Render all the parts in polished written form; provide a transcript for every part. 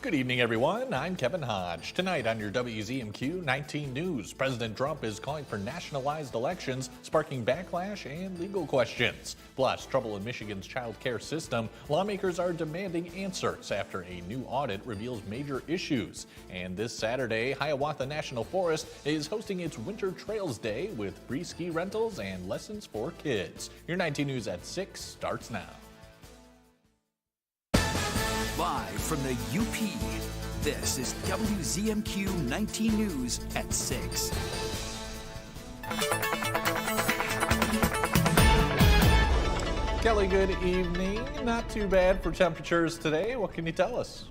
Good evening, everyone. I'm Kevin Hodge. Tonight on your WZMQ 19 News, President Trump is calling for nationalized elections, sparking backlash and legal questions. Plus, trouble in Michigan's child care system. Lawmakers are demanding answers after a new audit reveals major issues. And this Saturday, Hiawatha National Forest is hosting its Winter Trails Day with free ski rentals and lessons for kids. Your 19 News at 6 starts now. Live from the UP, this is WZMQ 19 News at 6. Kelly, good evening. Not too bad for temperatures today. What can you tell us?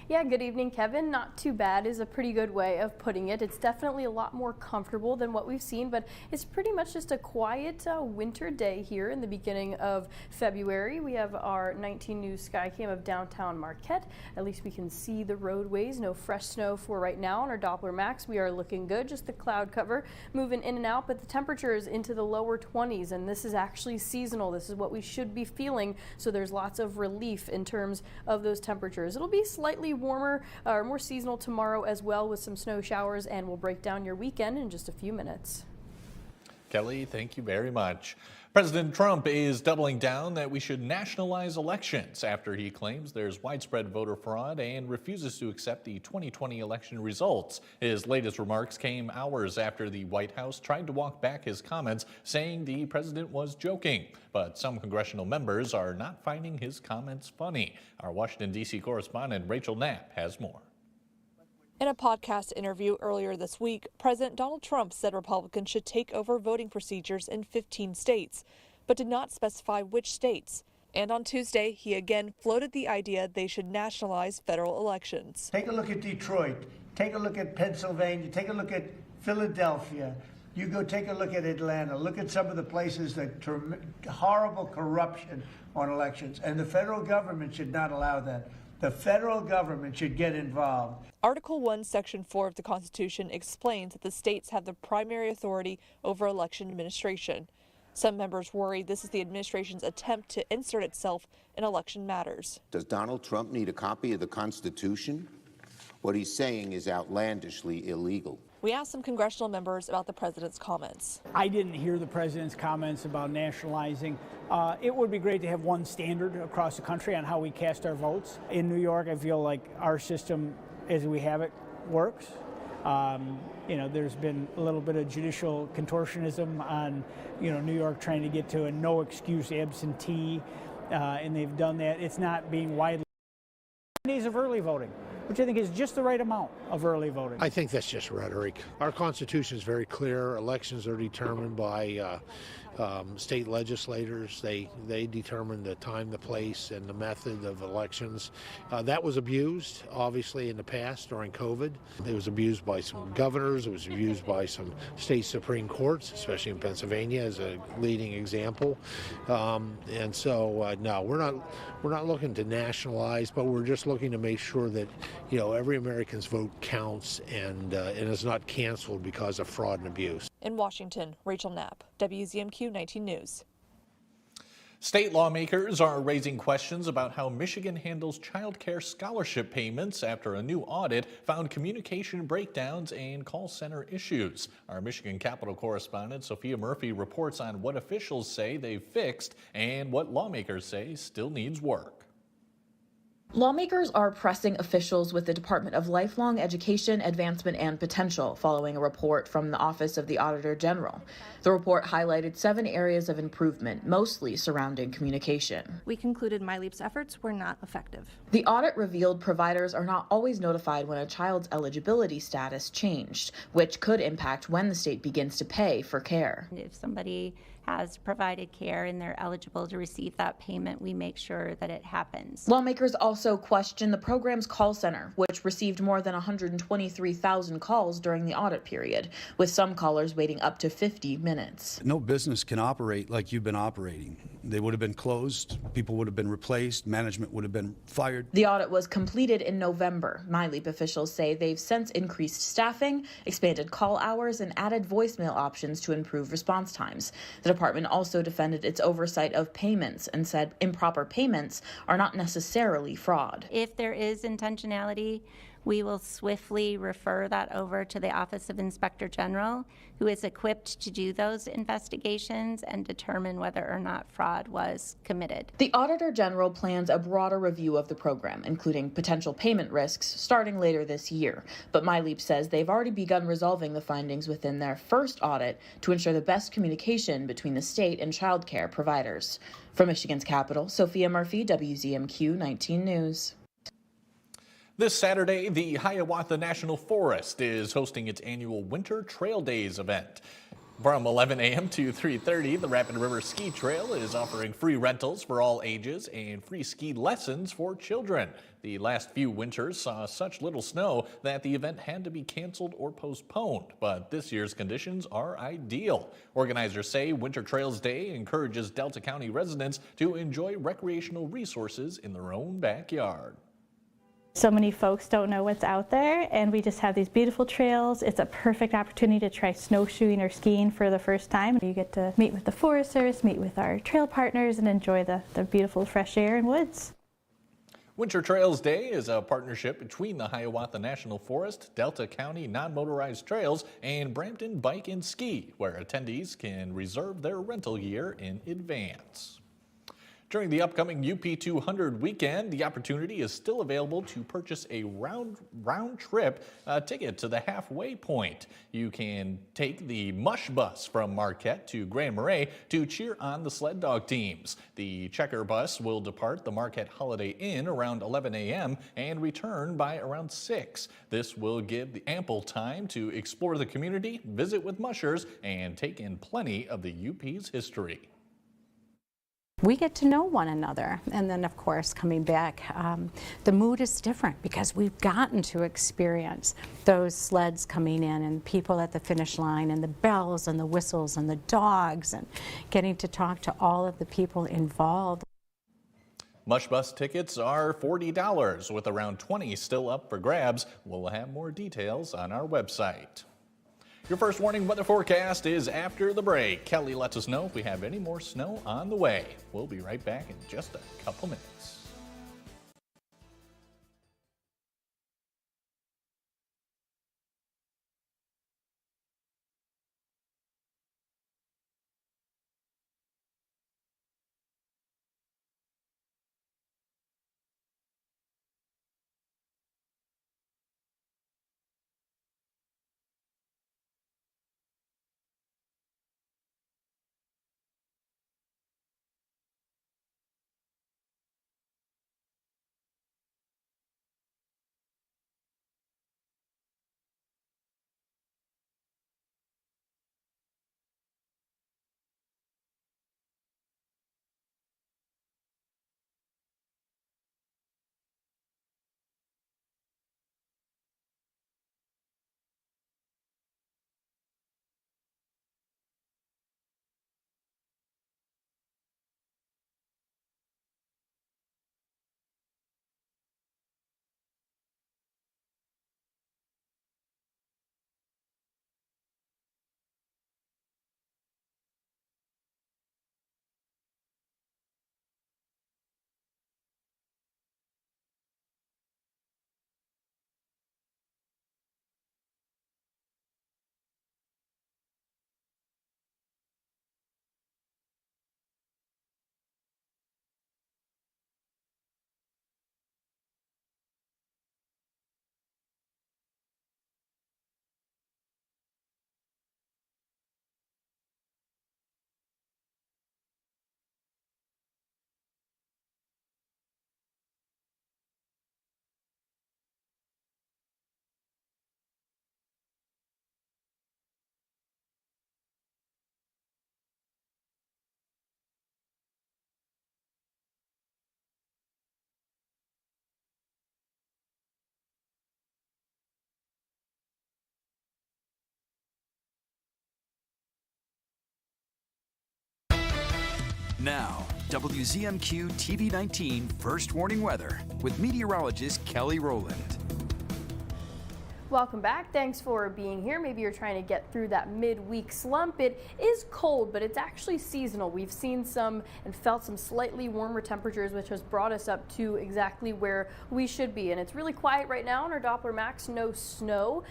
Yeah, good evening, Kevin. Not too bad is a pretty good way of putting it. It's definitely a lot more comfortable than what we've seen, but it's pretty much just a quiet winter day here in the beginning of February. We have our 19 News sky cam of downtown Marquette. At least we can see the roadways. No fresh snow for right now on our Doppler Max. We are looking good. Just the cloud cover moving in and out, but the temperature is into the lower 20s, and this is actually seasonal. This is what we should be feeling, so there's lots of relief in terms of those temperatures. It'll be slightly warmer or more seasonal tomorrow as well with some snow showers, and we'll break down your weekend in just a few minutes. Kelly, thank you very much. President Trump is doubling down that we should nationalize elections after he claims there's widespread voter fraud and refuses to accept the 2020 election results. His latest remarks came hours after the White House tried to walk back his comments, saying the president was joking. But some congressional members are not finding his comments funny. Our Washington, D.C. correspondent Rachel Knapp has more. In a podcast interview earlier this week, President Donald Trump said Republicans should take over voting procedures in 15 states, but did not specify which states. And on Tuesday, he again floated the idea they should nationalize federal elections. Take a look at Detroit. Take a look at Pennsylvania. Take a look at Philadelphia. You go take a look at Atlanta. Look at some of the places that horrible corruption on elections. And the federal government should not allow that. The federal government should get involved. Article 1, Section 4 of the Constitution explains that the states have the primary authority over election administration. Some members worry this is the administration's attempt to insert itself in election matters. Does Donald Trump need a copy of the Constitution? What he's saying is outlandishly illegal. We asked some congressional members about the president's comments. I didn't hear the president's comments about nationalizing. It would be great to have one standard across the country on how we cast our votes. In New York, I feel like our system, as we have it, works. There's been a little bit of judicial contortionism on, New York trying to get to a no excuse absentee, and they've done that. It's not being widely. Days of early voting, which I think is just the right amount of early voting. I think that's just rhetoric. Our Constitution is very clear. Elections are determined by state legislators. They determine the time, the place, and the method of elections. That was abused, obviously, in the past during COVID. It was abused by some governors. It was abused by some state Supreme Courts, especially in Pennsylvania as a leading example. No, we're not looking to nationalize, but we're just looking to make sure that every American's vote counts and is not canceled because of fraud and abuse. In Washington, Rachel Knapp, WZMQ 19 News. State lawmakers are raising questions about how Michigan handles child care scholarship payments after a new audit found communication breakdowns and call center issues. Our Michigan Capitol correspondent Sophia Murphy reports on what officials say they've fixed and what lawmakers say still needs work. Lawmakers are pressing officials with the Department of Lifelong Education, Advancement, and Potential following a report from the Office of the Auditor General. The report highlighted 7 areas of improvement, mostly surrounding communication. We concluded MyLeap's efforts were not effective. The audit revealed providers are not always notified when a child's eligibility status changed, which could impact when the state begins to pay for care. If somebody has provided care and they're eligible to receive that payment, we make sure that it happens. Lawmakers also question the program's call center, which received more than 123,000 calls during the audit period, with some callers waiting up to 50 minutes. No business can operate like you've been operating. They would have been closed, people would have been replaced, management would have been fired. The audit was completed in November. MyLeap officials say they've since increased staffing, expanded call hours, and added voicemail options to improve response times. The department also defended its oversight of payments and said improper payments are not necessarily fraud. If there is intentionality, we will swiftly refer that over to the Office of Inspector General, who is equipped to do those investigations and determine whether or not fraud was committed. The Auditor General plans a broader review of the program, including potential payment risks, starting later this year. But MyLeap says they've already begun resolving the findings within their first audit to ensure the best communication between the state and child care providers. From Michigan's capital, Sophia Murphy, WZMQ 19 News. This Saturday, the Hiawatha National Forest is hosting its annual Winter Trail Days event. From 11 a.m. to 3:30, the Rapid River Ski Trail is offering free rentals for all ages and free ski lessons for children. The last few winters saw such little snow that the event had to be canceled or postponed, but this year's conditions are ideal. Organizers say Winter Trails Day encourages Delta County residents to enjoy recreational resources in their own backyard. So many folks don't know what's out there, and we just have these beautiful trails. It's a perfect opportunity to try snowshoeing or skiing for the first time. You get to meet with the Forest Service, meet with our trail partners, and enjoy the beautiful fresh air and woods. Winter Trails Day is a partnership between the Hiawatha National Forest, Delta County Non-Motorized Trails, and Brampton Bike and Ski, where attendees can reserve their rental gear in advance. During the upcoming UP 200 weekend, the opportunity is still available to purchase a round-trip ticket to the halfway point. You can take the Mush Bus from Marquette to Grand Marais to cheer on the sled dog teams. The Checker Bus will depart the Marquette Holiday Inn around 11 a.m. and return by around 6. This will give the ample time to explore the community, visit with mushers, and take in plenty of the UP's history. We get to know one another, and then of course coming back, the mood is different because we've gotten to experience those sleds coming in and people at the finish line and the bells and the whistles and the dogs and getting to talk to all of the people involved. Mush Bus tickets are $40 with around 20 still up for grabs. We'll have more details on our website. Your first warning weather forecast is after the break. Kelly lets us know if we have any more snow on the way. We'll be right back in just a couple minutes. Now, WZMQ TV 19 First Warning Weather with meteorologist Kelly Rowland. Welcome back. Thanks for being here. Maybe you're trying to get through that midweek slump. It is cold, but it's actually seasonal. We've seen some and felt some slightly warmer temperatures, which has brought us up to exactly where we should be. And it's really quiet right now on our Doppler Max. No snow.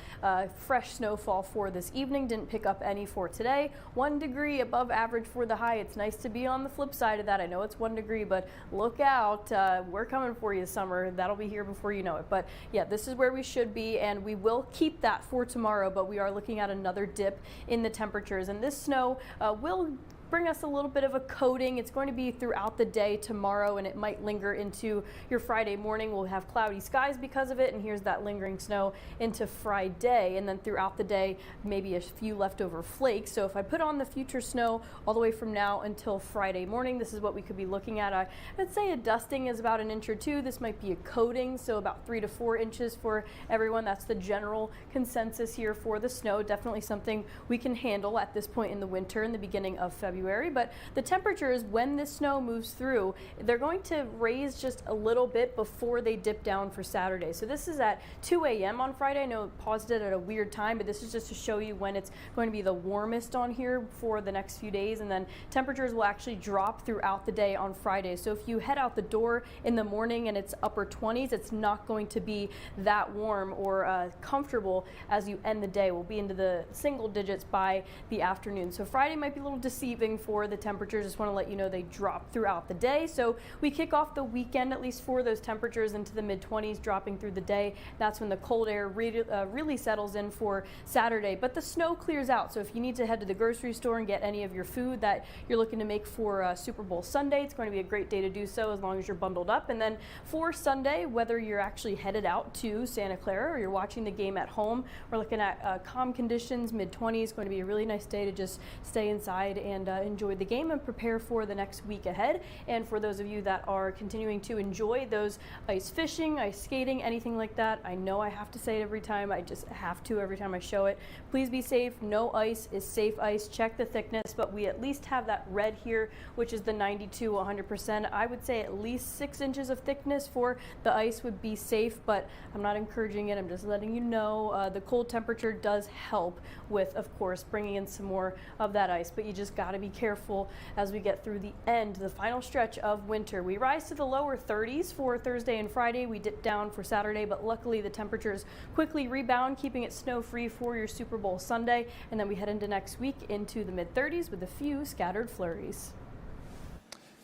Fresh snowfall for this evening. Didn't pick up any for today. 1 degree above average for the high. It's nice to be on the flip side of that. I know it's 1 degree, but look out. We're coming for you, summer. That'll be here before you know it. But yeah, this is where we should be, and we will keep that for tomorrow, but we are looking at another dip in the temperatures, and this snow will bring us a little bit of a coating. It's going to be throughout the day tomorrow, and it might linger into your Friday morning. We'll have cloudy skies because of it, and here's that lingering snow into Friday, and then throughout the day, maybe a few leftover flakes. So if I put on the future snow all the way from now until Friday morning, this is what we could be looking at. I'd say a dusting is about 1 inch or 2. This might be a coating, so about 3 to 4 inches for everyone. That's the general consensus here for the snow. Definitely something we can handle at this point in the winter, in the beginning of February. But the temperatures, when this snow moves through, they're going to raise just a little bit before they dip down for Saturday. So this is at 2 a.m. on Friday. I know it paused it at a weird time, but this is just to show you when it's going to be the warmest on here for the next few days. And then temperatures will actually drop throughout the day on Friday. So if you head out the door in the morning and it's upper 20s, it's not going to be that warm or comfortable as you end the day. We'll be into the single digits by the afternoon. So Friday might be a little deceiving for the temperatures. Just want to let you know they drop throughout the day. So we kick off the weekend, at least for those temperatures, into the mid-20s, dropping through the day. That's when the cold air really settles in for Saturday. But the snow clears out. So if you need to head to the grocery store and get any of your food that you're looking to make for Super Bowl Sunday, it's going to be a great day to do so as long as you're bundled up. And then for Sunday, whether you're actually headed out to Santa Clara or you're watching the game at home, we're looking at calm conditions, mid-20s. Going to be a really nice day to just stay inside and enjoy the game and prepare for the next week ahead. And for those of you that are continuing to enjoy those ice fishing, ice skating, anything like that, I know I have to say it every time. I just have to every time I show it. Please be safe. No ice is safe ice. Check the thickness, but we at least have that red here, which is the 92, 100%. I would say at least 6 inches of thickness for the ice would be safe, but I'm not encouraging it. I'm just letting you know the cold temperature does help with, of course, bringing in some more of that ice, but you just got to be careful as we get through the final stretch of winter. We rise to the lower 30s for Thursday and Friday. We dip down for Saturday, but luckily the temperatures quickly rebound, keeping it snow-free for your Super Bowl Sunday. And then we head into next week into the mid-30s with a few scattered flurries.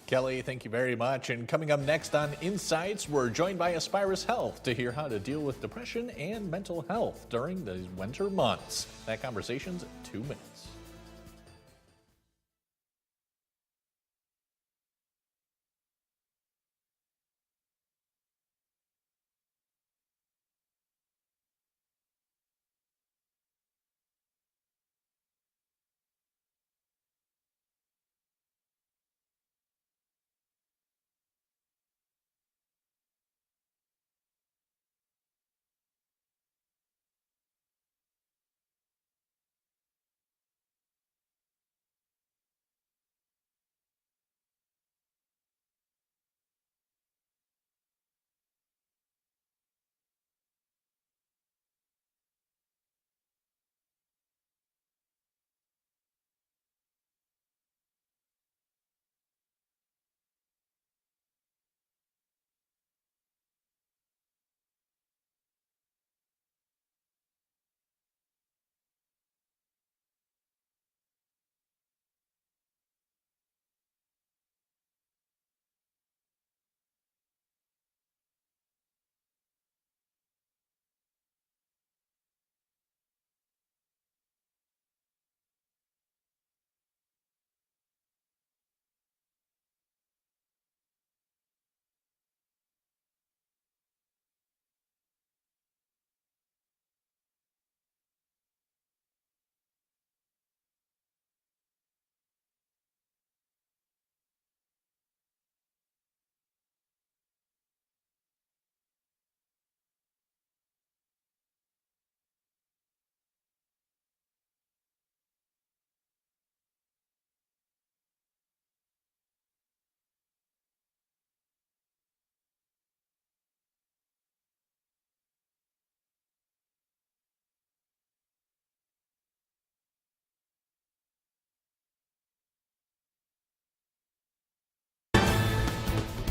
Kelly, thank you very much. And coming up next on Insights, we're joined by Aspirus Health to hear how to deal with depression and mental health during the winter months. That conversation's in 2 minutes.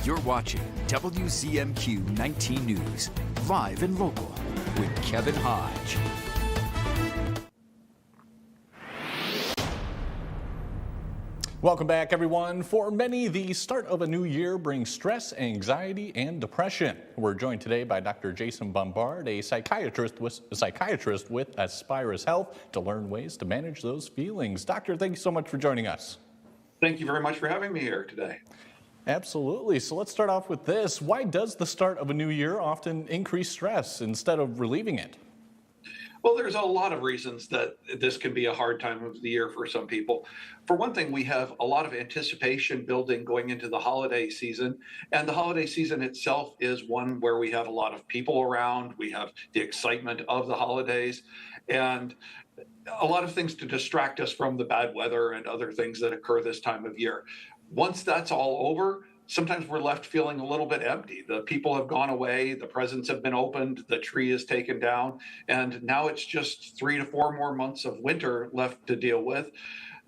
You're watching WZMQ 19 News, live and local, with Kevin Hodge. Welcome back, everyone. For many, the start of a new year brings stress, anxiety, and depression. We're joined today by Dr. Jason Bombard, a psychiatrist with Aspirus Health, to learn ways to manage those feelings. Doctor, thank you so much for joining us. Thank you very much for having me here today. Absolutely. So let's start off with this. Why does the start of a new year often increase stress instead of relieving it? Well, there's a lot of reasons that this can be a hard time of the year for some people. For one thing, we have a lot of anticipation building going into the holiday season. And the holiday season itself is one where we have a lot of people around. We have the excitement of the holidays and a lot of things to distract us from the bad weather and other things that occur this time of year. Once that's all over, sometimes we're left feeling a little bit empty. The people have gone away, the presents have been opened, the tree is taken down, and now it's just 3 to 4 more months of winter left to deal with.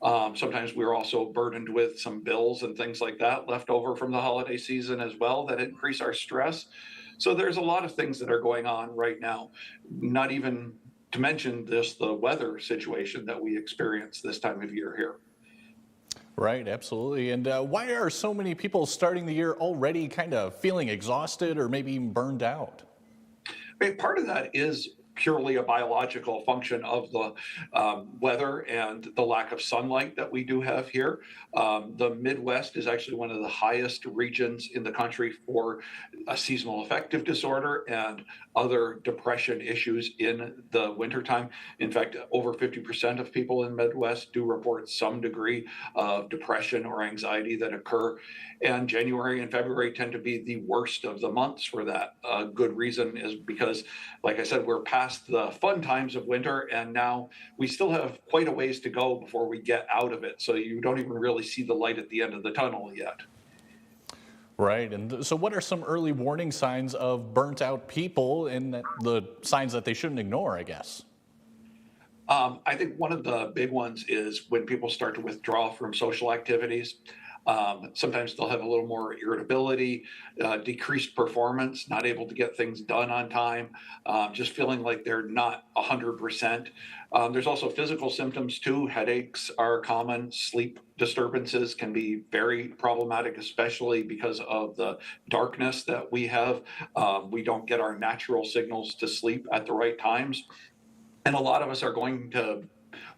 Sometimes we're also burdened with some bills and things like that left over from the holiday season as well that increase our stress. So there's a lot of things that are going on right now, not even to mention the weather situation that we experience this time of year here. Right, absolutely. And why are so many people starting the year already kind of feeling exhausted or maybe even burned out? I mean, part of that is purely a biological function of the weather and the lack of sunlight that we do have here. The Midwest is actually one of the highest regions in the country for a seasonal affective disorder and other depression issues in the wintertime. In fact, over 50% of people in the Midwest do report some degree of depression or anxiety that occur. And January and February tend to be the worst of the months for that. A good reason is because, like I said, we're past the fun times of winter, and now we still have quite a ways to go before we get out of it. So you don't even really see the light at the end of the tunnel yet. Right. And so what are some early warning signs of burnt out people and the signs that they shouldn't ignore, I guess? I think one of the big ones is when people start to withdraw from social activities. Sometimes they'll have a little more irritability, decreased performance, not able to get things done on time, just feeling like they're not 100%. There's also physical symptoms too. Headaches are common. Sleep disturbances can be very problematic, especially because of the darkness that we have. We don't get our natural signals to sleep at the right times. And a lot of us are going to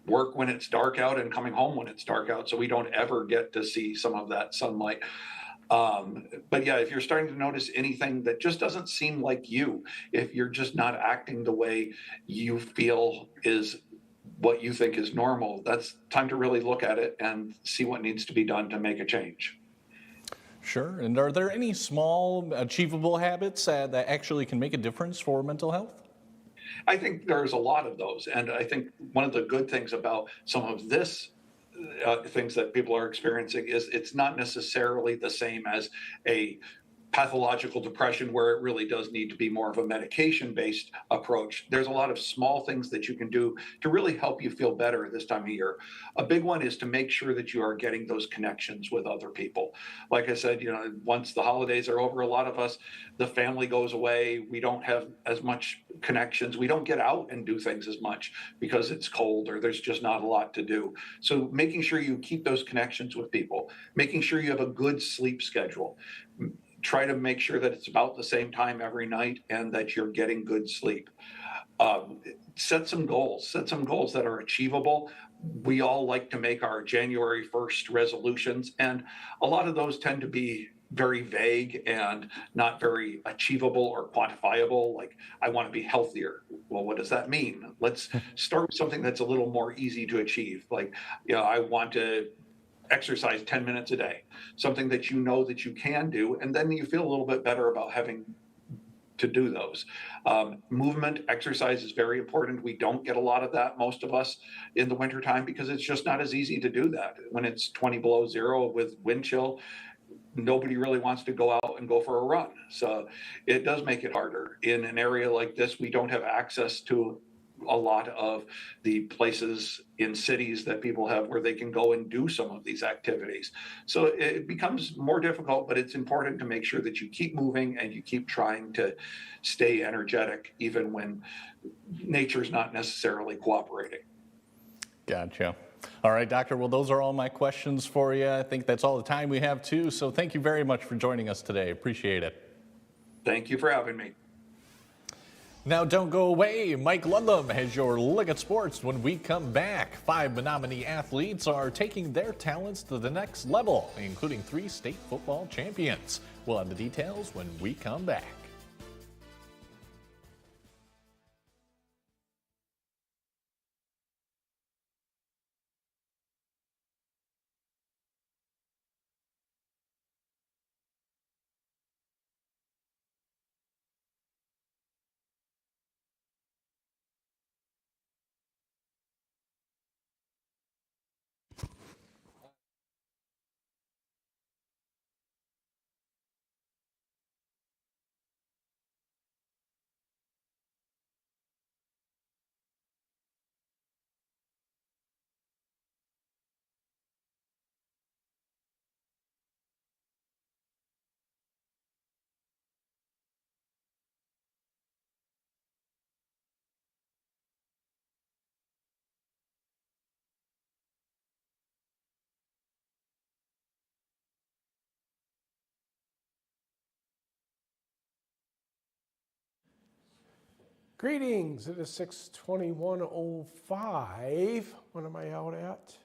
work when it's dark out and coming home when it's dark out, so we don't ever get to see some of that sunlight. But yeah, if you're starting to notice anything that just doesn't seem like you, if you're just not acting the way you feel is what you think is normal, that's time to really look at it and see what needs to be done to make a change. Sure. And are there any small, achievable habits that actually can make a difference for mental health? I think there's a lot of those. And I think one of the good things about some of this things that people are experiencing is it's not necessarily the same as a pathological depression where it really does need to be more of a medication-based approach. There's a lot of small things that you can do to really help you feel better this time of year. A big one is to make sure that you are getting those connections with other people. Like I said, once the holidays are over, a lot of us, the family goes away. We don't have as much connections. We don't get out and do things as much because it's cold or there's just not a lot to do. So making sure you keep those connections with people, making sure you have a good sleep schedule. Try to make sure that it's about the same time every night and that you're getting good sleep. Set some goals that are achievable. We all like to make our January 1st resolutions, and a lot of those tend to be very vague and not very achievable or quantifiable. Like, I want to be healthier. Well, what does that mean? Let's start with something that's a little more easy to achieve. Like, I want to exercise 10 minutes a day, something that you know that you can do, and then you feel a little bit better about having to do those. Movement, exercise is very important. We don't get a lot of that, most of us, in the wintertime because it's just not as easy to do that. When it's 20 below zero with wind chill, nobody really wants to go out and go for a run. So it does make it harder. In an area like this, we don't have access to a lot of the places in cities that people have where they can go and do some of these activities. So it becomes more difficult, but it's important to make sure that you keep moving and you keep trying to stay energetic even when nature's not necessarily cooperating. Gotcha. All right, Doctor. Well, those are all my questions for you. I think that's all the time we have, too. So thank you very much for joining us today. Appreciate it. Thank you for having me. Now, don't go away. Mike Ludlam has your look at sports when we come back. 5 Menominee athletes are taking their talents to the next level, including 3 state football champions. We'll have the details when we come back. Greetings, it is 6:21:05. What am I out at?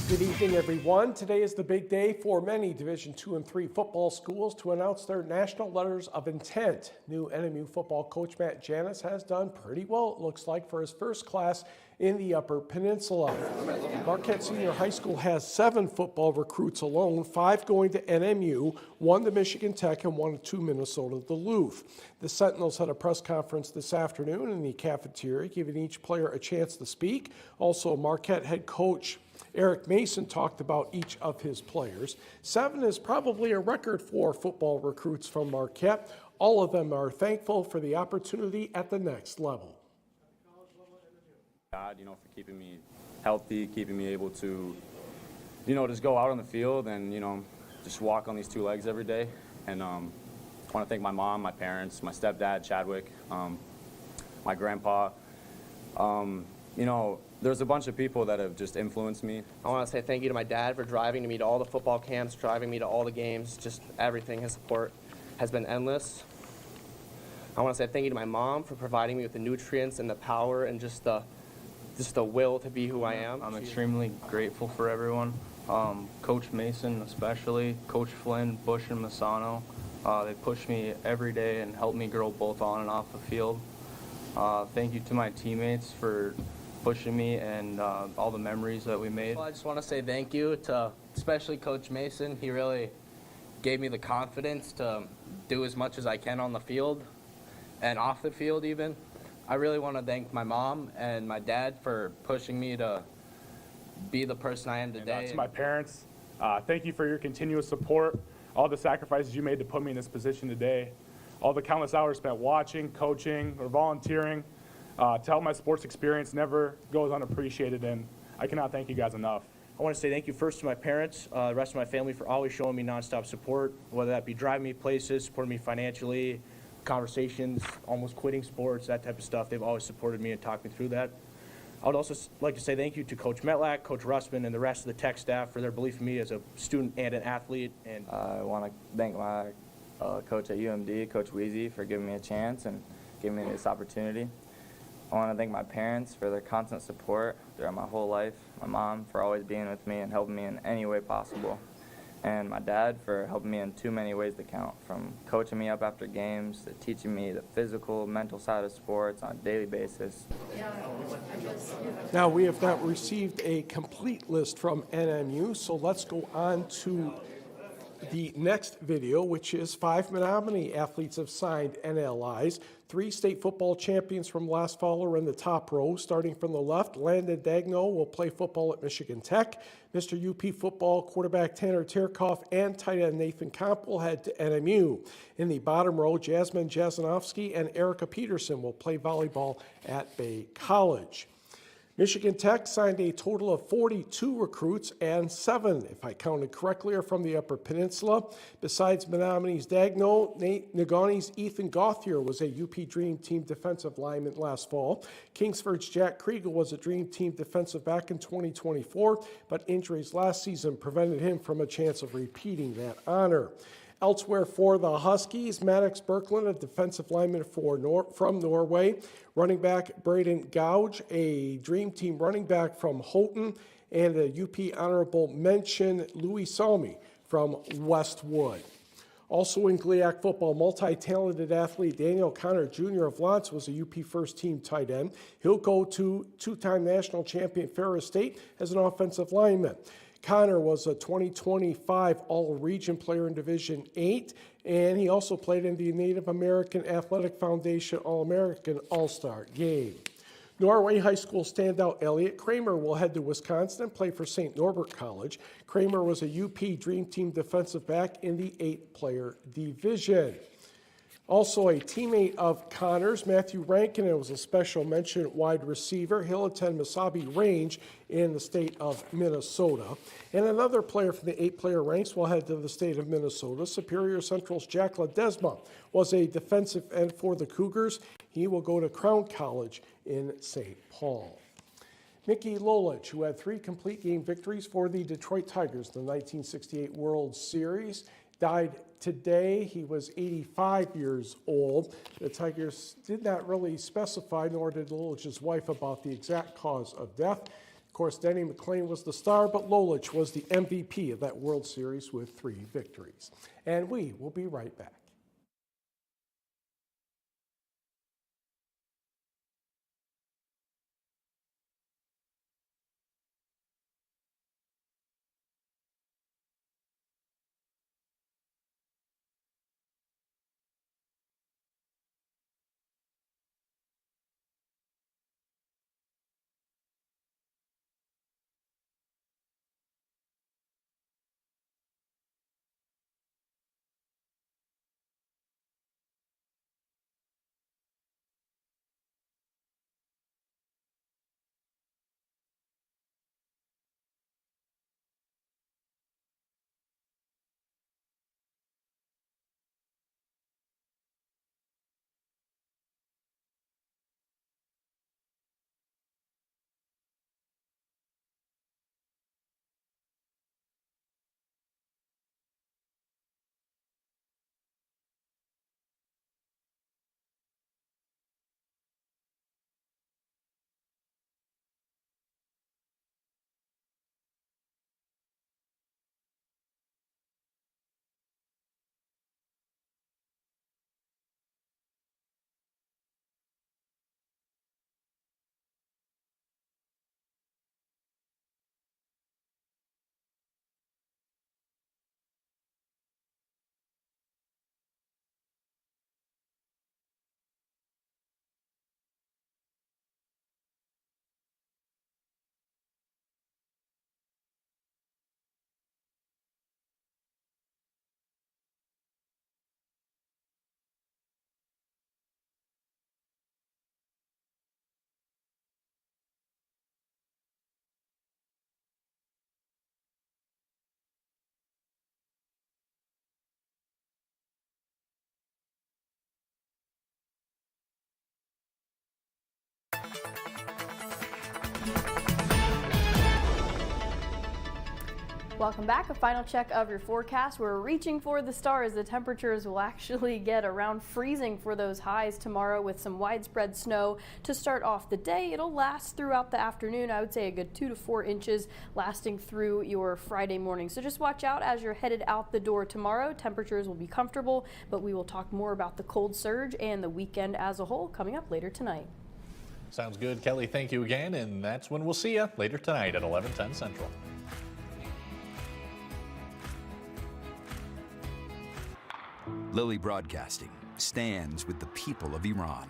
Good evening, everyone. Today is the big day for many Division II and III football schools to announce their national letters of intent. New NMU football coach Matt Janis has done pretty well, it looks like, for his first class in the Upper Peninsula. Marquette Senior High School has 7 football recruits alone, 5 going to NMU, 1 to Michigan Tech, and 1 to Minnesota Duluth. The Sentinels had a press conference this afternoon in the cafeteria, giving each player a chance to speak. Also, Marquette head coach Eric Mason talked about each of his players. 7 is probably a record for football recruits from Marquette. All of them are thankful for the opportunity at the next level. God, for keeping me healthy, keeping me able to, just go out on the field and, just walk on these 2 legs every day. And I want to thank my mom, my parents, my stepdad, Chadwick, my grandpa. There's a bunch of people that have just influenced me. I want to say thank you to my dad for driving me to all the football camps, driving me to all the games, just everything. His support has been endless. I want to say thank you to my mom for providing me with the nutrients and the power and just the will to be who I am. I'm extremely grateful for everyone. Coach Mason especially, Coach Flynn, Bush, and Masano. They push me every day and help me grow both on and off the field. Thank you to my teammates for pushing me and all the memories that we made. Well, I just want to say thank you to especially Coach Mason. He really gave me the confidence to do as much as I can on the field and off the field even. I really want to thank my mom and my dad for pushing me to be the person I am today. And to my parents, thank you for your continuous support, all the sacrifices you made to put me in this position today, all the countless hours spent watching, coaching, or volunteering. To help my sports experience never goes unappreciated, and I cannot thank you guys enough. I want to say thank you first to my parents, the rest of my family for always showing me nonstop support, whether that be driving me places, supporting me financially, conversations, almost quitting sports, that type of stuff. They've always supported me and talked me through that. I would also like to say thank you to Coach Metlack, Coach Russman, and the rest of the tech staff for their belief in me as a student and an athlete. And I want to thank my coach at UMD, Coach Weezy, for giving me a chance and giving me this opportunity. I want to thank my parents for their constant support throughout my whole life, my mom for always being with me and helping me in any way possible, and my dad for helping me in too many ways to count, from coaching me up after games to teaching me the physical, mental side of sports on a daily basis. Now, we have not received a complete list from NMU, so let's go on to the next video, which is 5 Menominee athletes have signed NLIs. 3 state football champions from last fall are in the top row. Starting from the left, Landon Dagno will play football at Michigan Tech. Mr. UP football quarterback Tanner Terkoff and tight end Nathan Komp will head to NMU. In the bottom row, Jasmine Jasanovsky and Erica Peterson will play volleyball at Bay College. Michigan Tech signed a total of 42 recruits, and 7, if I counted correctly, are from the Upper Peninsula. Besides Menominee's Dagno, Nate Nagani's Ethan Gauthier was a UP Dream Team defensive lineman last fall. Kingsford's Jack Kriegel was a Dream Team defensive back in 2024, but injuries last season prevented him from a chance of repeating that honor. Elsewhere for the Huskies, Maddox Berkland, a defensive lineman from Norway. Running back Braden Gouge, a Dream Team running back from Houghton. And a UP honorable mention, Louis Salmi from Westwood. Also in GLIAC football, multi-talented athlete Daniel Connor Jr. of Lantz was a UP first-team tight end. He'll go to 2-time national champion Ferris State as an offensive lineman. Connor was a 2025 All-Region player in Division VIII, and he also played in the Native American Athletic Foundation All-American All-Star Game. Norway High School standout Elliot Kramer will head to Wisconsin and play for St. Norbert College. Kramer was a UP Dream Team defensive back in the 8-player division. Also a teammate of Connor's, Matthew Rankin, was a special mention wide receiver. He'll attend Mesabi Range in the state of Minnesota. And another player from the 8-player ranks will head to the state of Minnesota. Superior Central's Jack Ledesma was a defensive end for the Cougars. He will go to Crown College in St. Paul. Mickey Lolich, who had 3 complete game victories for the Detroit Tigers in the 1968 World Series, died today. He was 85 years old. The Tigers did not really specify, nor did Lolich's wife, about the exact cause of death. Of course, Denny McClain was the star, but Lolich was the MVP of that World Series with 3 victories. And we will be right back. Welcome back. A final check of your forecast. We're reaching for the stars. The temperatures will actually get around freezing for those highs tomorrow with some widespread snow to start off the day. It'll last throughout the afternoon. I would say a good 2 to 4 inches lasting through your Friday morning. So just watch out as you're headed out the door tomorrow. Temperatures will be comfortable, but we will talk more about the cold surge and the weekend as a whole coming up later tonight. Sounds good, Kelly. Thank you again. And that's when we'll see you later tonight at 11:10 Central. Lily Broadcasting stands with the people of Iran.